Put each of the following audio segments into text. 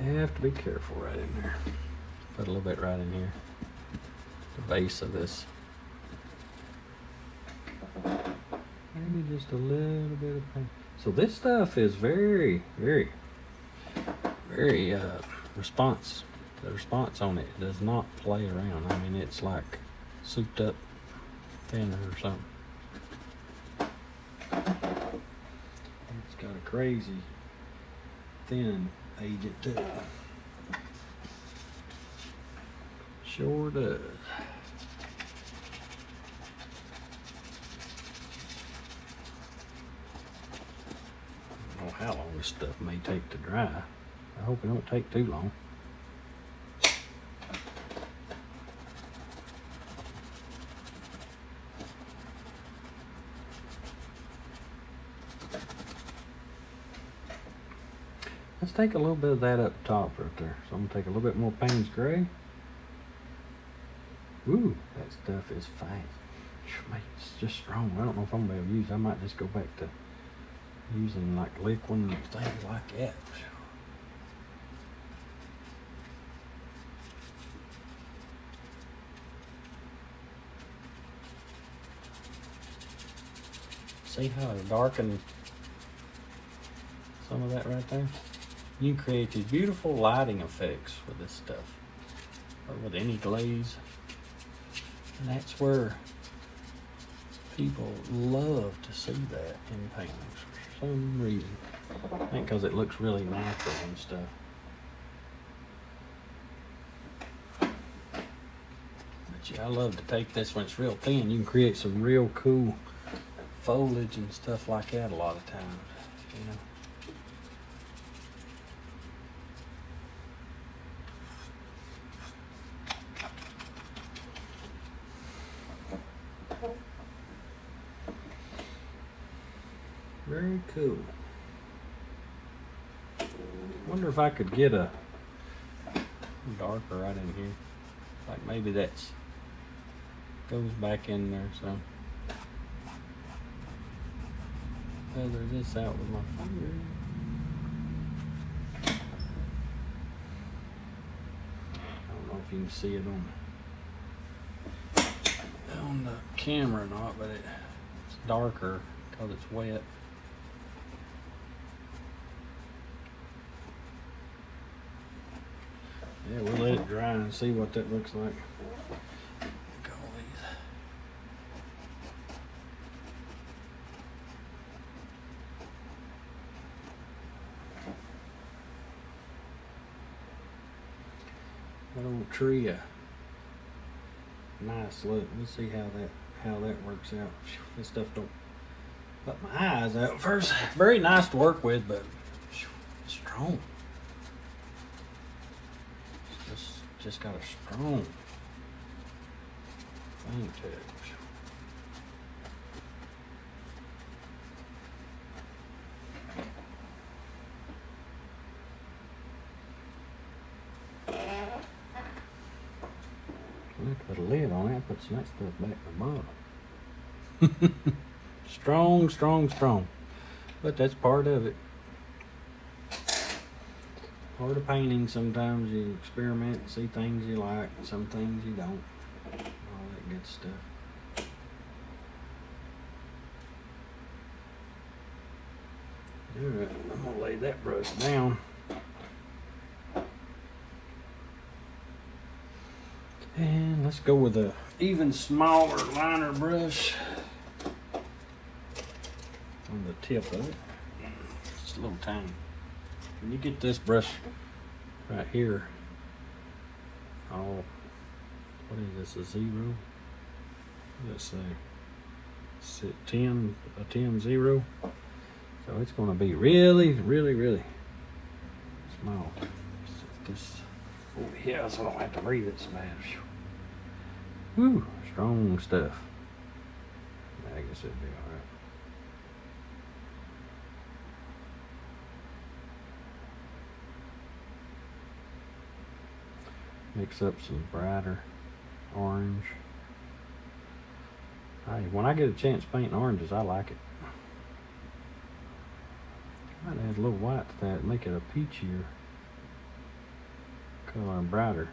You have to be careful right in there. Put a little bit right in here. The base of this. Maybe just a little bit of paint. So this stuff is very, very, very response. The response on it does not play around. I mean, it's like souped up thinner or something. It's got a crazy thin agent to it. Sure does. I don't know how long this stuff may take to dry. I hope it don't take too long. Let's take a little bit of that up top right there. So I'm gonna take a little bit more Payne's Gray. Ooh, that stuff is fast. It's just strong. I don't know if I'm gonna be able to use it. I might just go back to using like liquid and things like that. See how I darkened some of that right there? You can create these beautiful lighting effects with this stuff, or with any glaze. And that's where people love to see that in paintings for some reason. I think because it looks really natural and stuff. But yeah, I love to take this when it's real thin. You can create some real cool foliage and stuff like that a lot of times, you know. Very cool. Wonder if I could get a darker right in here. Like maybe that's goes back in there, so feather this out with my finger. I don't know if you can see it on the camera or not, but it's darker because it's wet. Yeah, we'll let it dry and see what that looks like. Look at all these. That old tree, nice look. We'll see how that works out. This stuff don't put my eyes out first. Very nice to work with, but strong. Just got a strong thing to it. I put a lid on it, put some of that stuff back in the bottom. Strong, strong, strong. But that's part of it. Part of painting, sometimes you experiment and see things you like, and some things you don't. All that good stuff. Alright, I'm gonna lay that brush down. And let's go with a even smaller liner brush on the tip of it. Just a little tiny. When you get this brush right here, what is this, a 0? Let's say it's a 10-0. So it's going to be really, really, really small. Oh yeah, so I don't have to breathe it so bad. Woo, strong stuff. I guess it'll be all right. Mix up some brighter orange. Hey, when I get a chance painting oranges, I like it. Might add a little white to that, make it a peachier color brighter.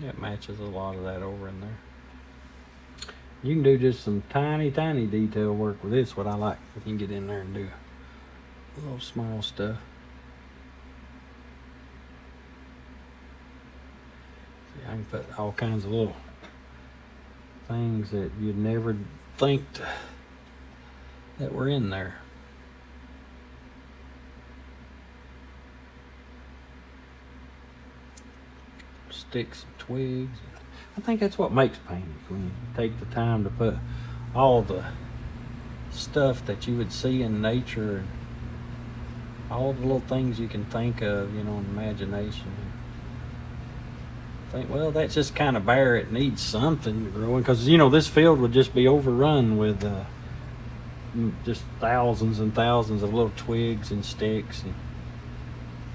Yeah, it matches a lot of that over in there. You can do just some tiny detail work with this, what I like. You can get in there and do little small stuff. See, I can put all kinds of little things that you'd never think that were in there. Sticks and twigs. I think that's what makes paintings, when you take the time to put all the stuff that you would see in nature and all the little things you can think of, you know, in imagination. Think, well, that's just kind of bare. It needs something to grow in, because, you know, this field would just be overrun with just thousands and thousands of little twigs and sticks and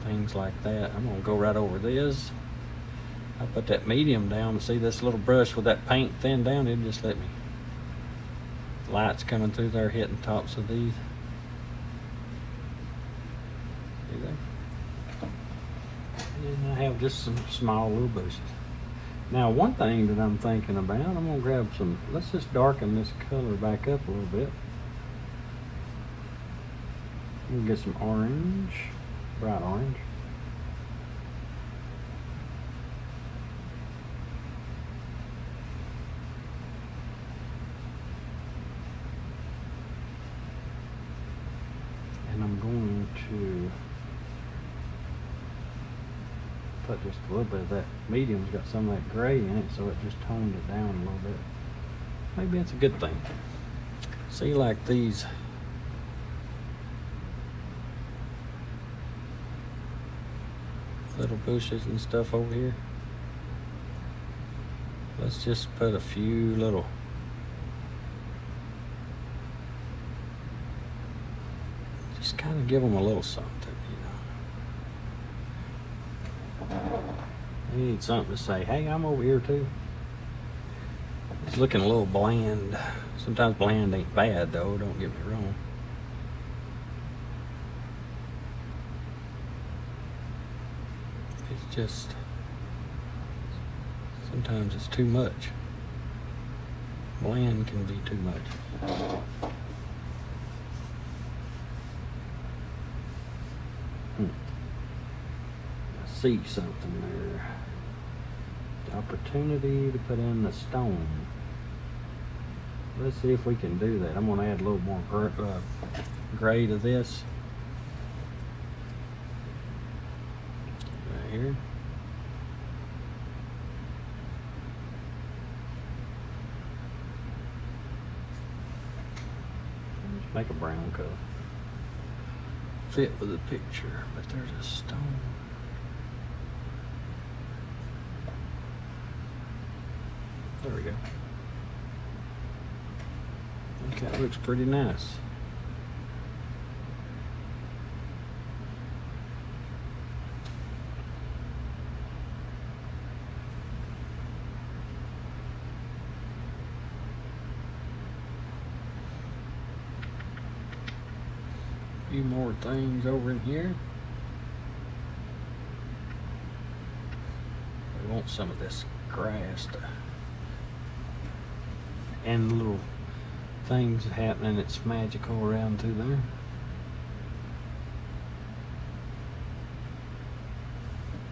things like that. I'm gonna go right over this. I put that medium down and see this little brush with that paint thin down, it just let me. Lights coming through there hitting tops of these. See there? And I have just some small little bushes. Now, one thing that I'm thinking about, I'm gonna grab some, let's just darken this color back up a little bit. I'm gonna get some orange, bright orange. And I'm going to put just a little bit of that medium's got some of that gray in it, so it just toned it down a little bit. Maybe that's a good thing. See, like these little bushes and stuff over here. Let's just put a few little just kind of give them a little something, you know. They need something to say, hey, I'm over here too. It's looking a little bland. Sometimes bland ain't bad though, don't get me wrong. It's just, sometimes it's too much. Bland can be too much. I see something there. The opportunity to put in the stone. Let's see if we can do that. I'm going to add a little more gray to this. Right here. Just make a brown color. Fit with the picture, but there's a stone. There we go. Okay, that looks pretty nice. A few more things over in here. We want some of this grass to, and little things happening that's magical around through there.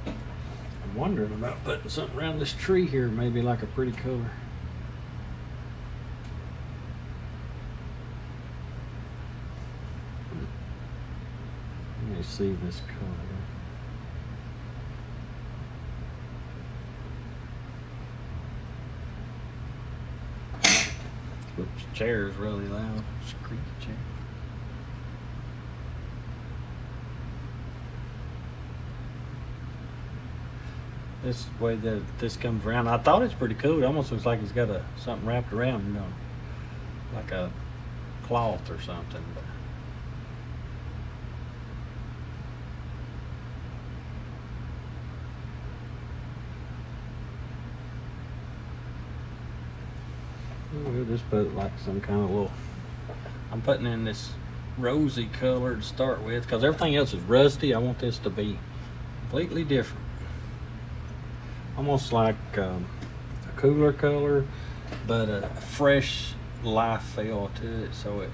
I'm wondering about putting something around this tree here, maybe like a pretty color. Let me see this color. Oops, chair is really loud. Squeaky chair. This way that this comes around, I thought it's pretty cool. It almost looks like he's got something wrapped around, you know, like a cloth or something. We'll just put like some kind of little I'm putting in this rosy color to start with because everything else is rusty. I want this to be completely different. Almost like a cooler color, but a fresh life feel to it, so it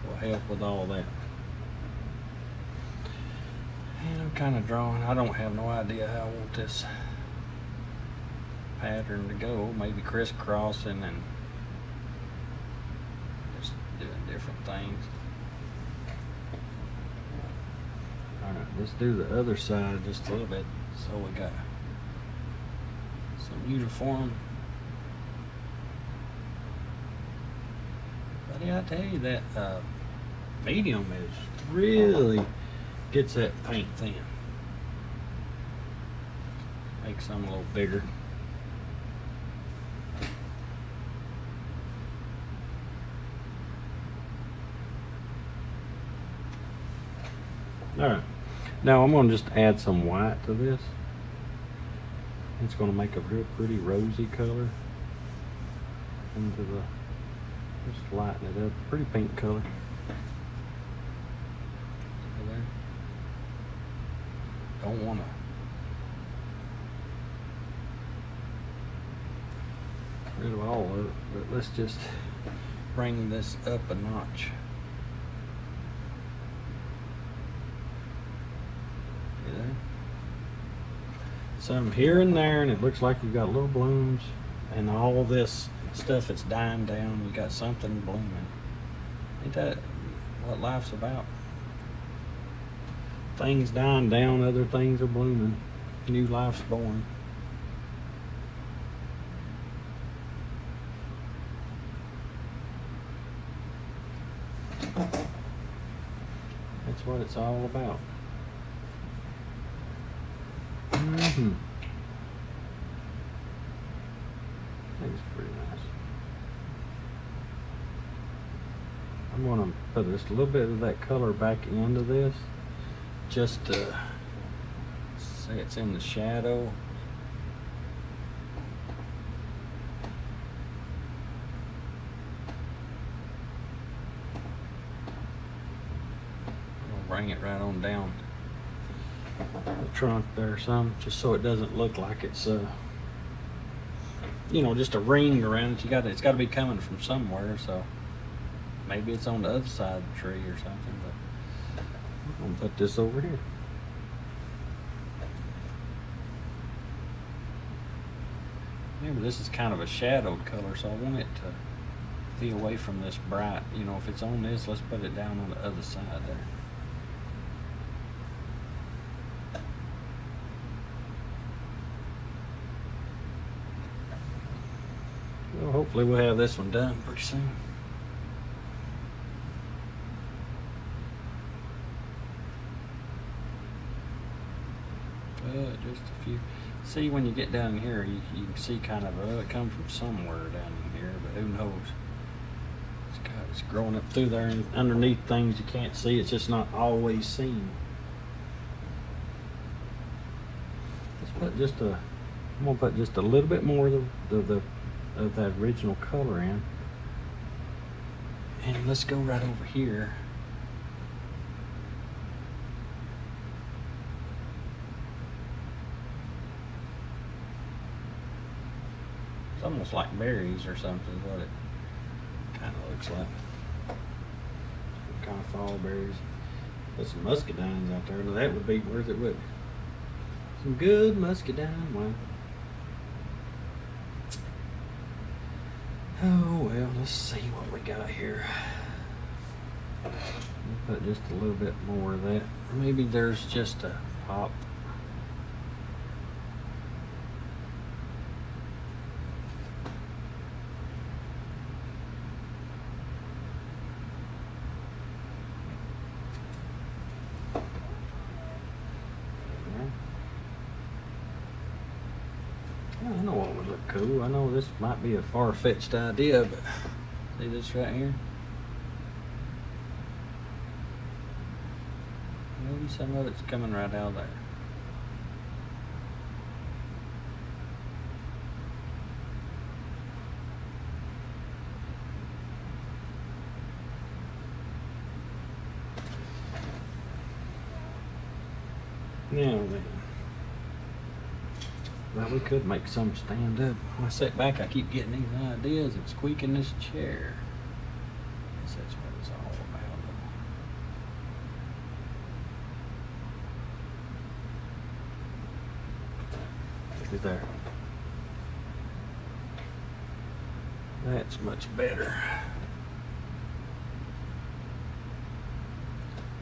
will help with all that. And I'm kind of drawing. I don't have no idea how I want this pattern to go. Maybe crisscrossing and just doing different things. Alright, let's do the other side just a little bit so we got some uniform. But yeah, I tell you that medium is really gets that paint thin. Makes some a little bigger. Alright, now I'm going to just add some white to this. It's going to make a real pretty rosy color into the, just lighten it up, pretty pink color. See there? Don't want to get rid of all of it, but let's just bring this up a notch. Some here and there, and it looks like you've got little blooms, and all this stuff is dying down. You got something blooming. Ain't that what life's about? Things dying down, other things are blooming. New life's born. That's what it's all about. Mm-hmm. That's pretty nice. I'm going to put just a little bit of that color back into this, just to say it's in the shadow. I'll bring it right on down the trunk there some, just so it doesn't look like it's you know, just a ring around it. It's got to be coming from somewhere, so maybe it's on the other side of the tree or something, but I'm gonna put this over here. Remember, this is kind of a shadowed color, so I want it to be away from this bright. You know, if it's on this, let's put it down on the other side there. Well, hopefully we'll have this one done pretty soon. Just a few. See, when you get down here, you can see kind of, it come from somewhere down in here, but who knows? It's growing up through there and underneath things you can't see. It's just not always seen. Let's put just a, I'm gonna put just a little bit more of that original color in. And let's go right over here. It's almost like berries or something is what it kind of looks like. Some kind of fall berries. Put some muscadines out there. Now that would be worth it, wouldn't it? Some good muscadine wine. Oh well, let's see what we got here. Put just a little bit more of that. Maybe there's just a pop. I know what would look cool. I know this might be a far-fetched idea, but see this right here? Maybe some of it's coming right out there. Now then. Well, we could make some stand up. When I sit back, I keep getting these ideas of squeaking this chair. I guess that's what it's all about. Look at there. That's much better.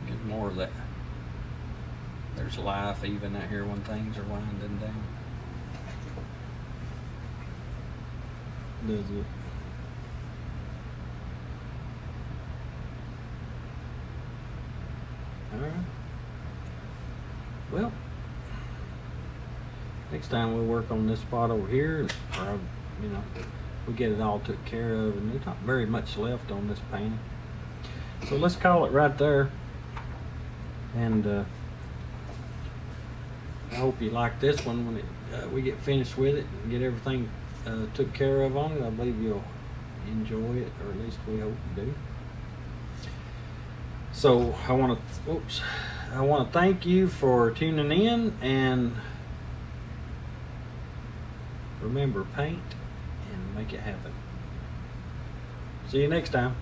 Get more of that. There's life even out here when things are winding down. Does it? Alright. Well, next time we'll work on this spot over here, or, you know, we get it all took care of, and there's not very much left on this painting. So let's call it right there. And I hope you like this one when we get finished with it and get everything took care of on it. I believe you'll enjoy it, or at least we hope you do. So I want to thank you for tuning in, and remember, paint and make it happen. See you next time.